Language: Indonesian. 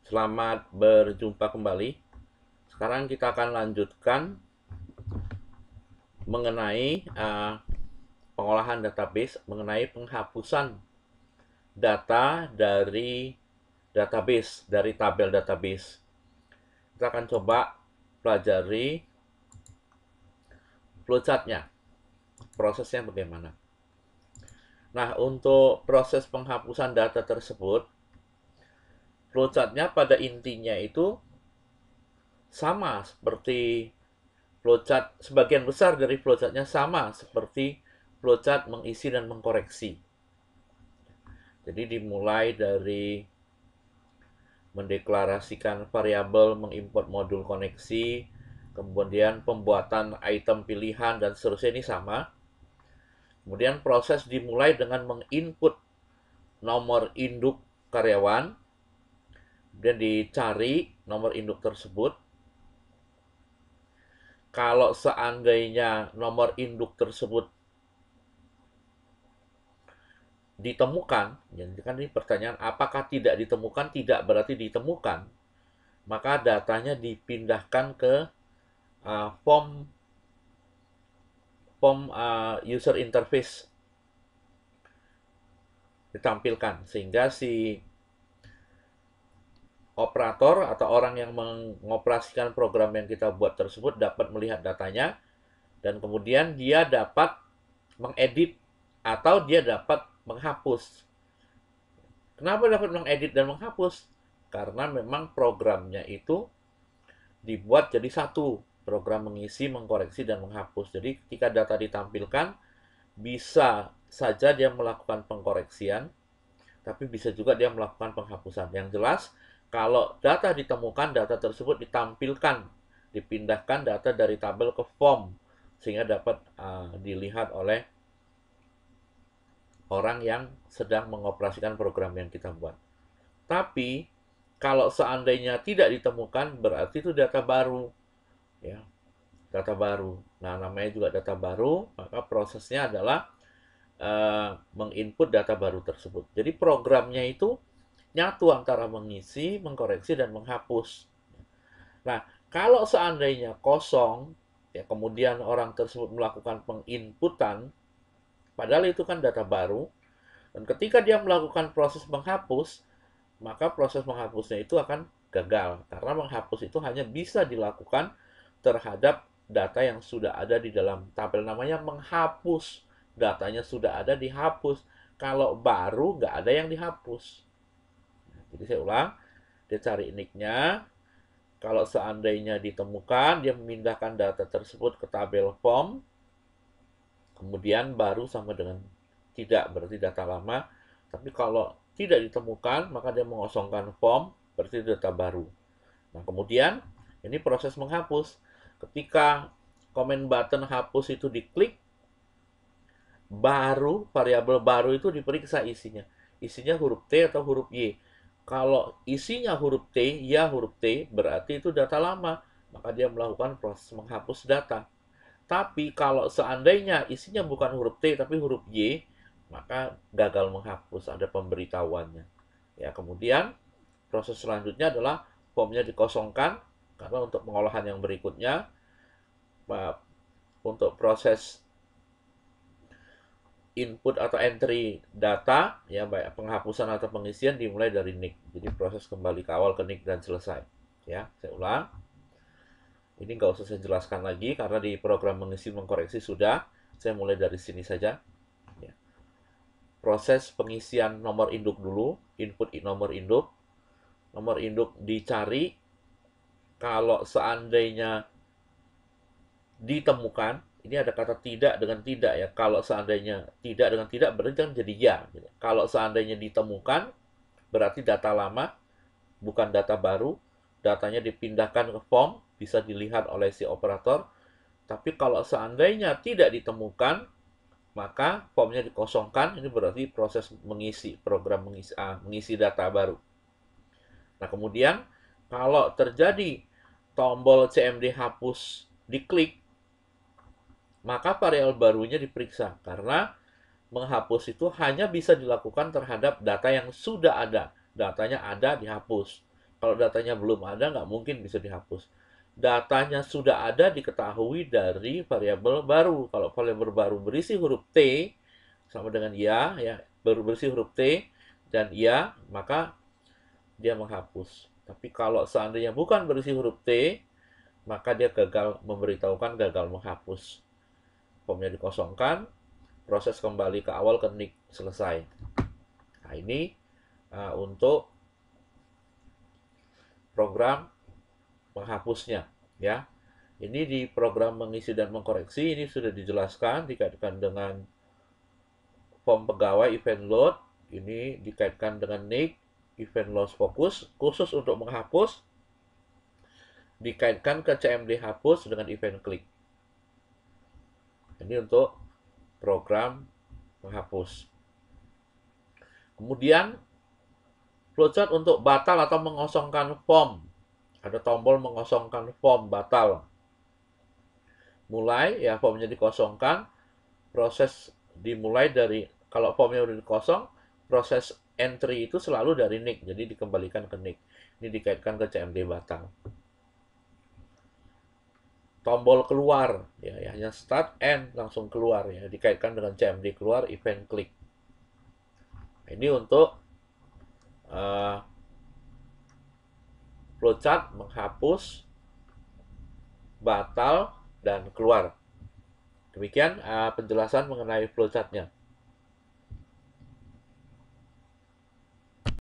Selamat berjumpa kembali. Sekarang kita akan lanjutkan mengenai pengolahan database, mengenai penghapusan data dari database, dari tabel database. Kita akan coba pelajari flowchart-nya, prosesnya bagaimana. Nah, untuk proses penghapusan data tersebut, flowchart-nya pada intinya itu sama seperti flowchart, sebagian besar dari flowchart-nya sama seperti flowchart mengisi dan mengkoreksi. Jadi dimulai dari mendeklarasikan variabel, mengimport modul koneksi, kemudian pembuatan item pilihan dan seterusnya ini sama. Kemudian proses dimulai dengan menginput nomor induk karyawan, dan dicari nomor induk tersebut. Kalau seandainya nomor induk tersebut ditemukan, jadi kan ini pertanyaan apakah tidak ditemukan, tidak berarti ditemukan, maka datanya dipindahkan ke form user interface, ditampilkan sehingga si operator atau orang yang mengoperasikan program yang kita buat tersebut dapat melihat datanya, dan kemudian dia dapat mengedit atau dia dapat menghapus. Kenapa dapat mengedit dan menghapus? Karena memang programnya itu dibuat jadi satu, program mengisi, mengkoreksi, dan menghapus. Jadi ketika data ditampilkan, bisa saja dia melakukan pengkoreksian, tapi bisa juga dia melakukan penghapusan. Yang jelas, kalau data ditemukan, data tersebut ditampilkan, dipindahkan data dari tabel ke form, sehingga dapat dilihat oleh orang yang sedang mengoperasikan program yang kita buat. Tapi, kalau seandainya tidak ditemukan, berarti itu data baru. Ya, data baru. Nah, namanya juga data baru, maka prosesnya adalah menginput data baru tersebut. Jadi programnya itu nyatu antara mengisi, mengkoreksi, dan menghapus. Nah, kalau seandainya kosong, ya kemudian orang tersebut melakukan penginputan, padahal itu kan data baru, dan ketika dia melakukan proses menghapus, maka proses menghapusnya itu akan gagal. Karena menghapus itu hanya bisa dilakukan terhadap data yang sudah ada di dalam tabel. Namanya menghapus. Datanya sudah ada, dihapus. Kalau baru, nggak ada yang dihapus. Jadi saya ulang, dia cari nicknya. Kalau seandainya ditemukan, dia memindahkan data tersebut ke tabel form. Kemudian baru sama dengan tidak, berarti data lama. Tapi kalau tidak ditemukan, maka dia mengosongkan form, berarti data baru. Nah, kemudian ini proses menghapus. Ketika comment button hapus itu diklik, baru variabel baru itu diperiksa isinya. Isinya huruf T atau huruf Y. Kalau isinya huruf T, ya huruf T, berarti itu data lama. Maka dia melakukan proses menghapus data. Tapi kalau seandainya isinya bukan huruf T tapi huruf Y, maka gagal menghapus, ada pemberitahuannya. Ya, kemudian proses selanjutnya adalah formnya dikosongkan karena untuk pengolahan yang berikutnya, untuk proses input atau entry data, ya baik penghapusan atau pengisian dimulai dari nick. Jadi proses kembali ke awal ke nick dan selesai. Ya, saya ulang. Ini nggak usah saya jelaskan lagi karena di program mengisi mengkoreksi sudah. Saya mulai dari sini saja. Ya. Proses pengisian nomor induk dulu, input nomor induk. Nomor induk dicari. Kalau seandainya ditemukan, ini ada kata tidak dengan tidak ya. Kalau seandainya tidak dengan tidak berarti kan jadi ya. Kalau seandainya ditemukan, berarti data lama, bukan data baru. Datanya dipindahkan ke form, bisa dilihat oleh si operator. Tapi kalau seandainya tidak ditemukan, maka formnya dikosongkan. Ini berarti proses mengisi, program mengisi data baru. Nah, kemudian kalau terjadi tombol CMD hapus diklik, maka variabel barunya diperiksa karena menghapus itu hanya bisa dilakukan terhadap data yang sudah ada. Datanya ada, dihapus. Kalau datanya belum ada, nggak mungkin bisa dihapus. Datanya sudah ada diketahui dari variabel baru. Kalau variabel baru berisi huruf T, sama dengan ya, baru berisi huruf T dan ya, maka dia menghapus. Tapi kalau seandainya bukan berisi huruf T, maka dia gagal memberitahukan gagal menghapus. Formnya dikosongkan, proses kembali ke awal ke nick, selesai. Nah, ini untuk program menghapusnya, ya. Ini di program mengisi dan mengkoreksi ini sudah dijelaskan dikaitkan dengan form pegawai event load, ini dikaitkan dengan nick, event loss focus, khusus untuk menghapus, dikaitkan ke CMD hapus dengan event klik. Ini untuk program menghapus. Kemudian flowchart untuk batal atau mengosongkan form. Ada tombol mengosongkan form batal. Mulai, ya formnya dikosongkan, proses dimulai dari, kalau formnya udah dikosong, proses entry itu selalu dari nick, jadi dikembalikan ke nick. Ini dikaitkan ke CMD batal. Tombol keluar, ya hanya start end langsung keluar, ya dikaitkan dengan CMD keluar event klik. Ini untuk flowchart menghapus, batal, dan keluar. Demikian penjelasan mengenai flowchartnya.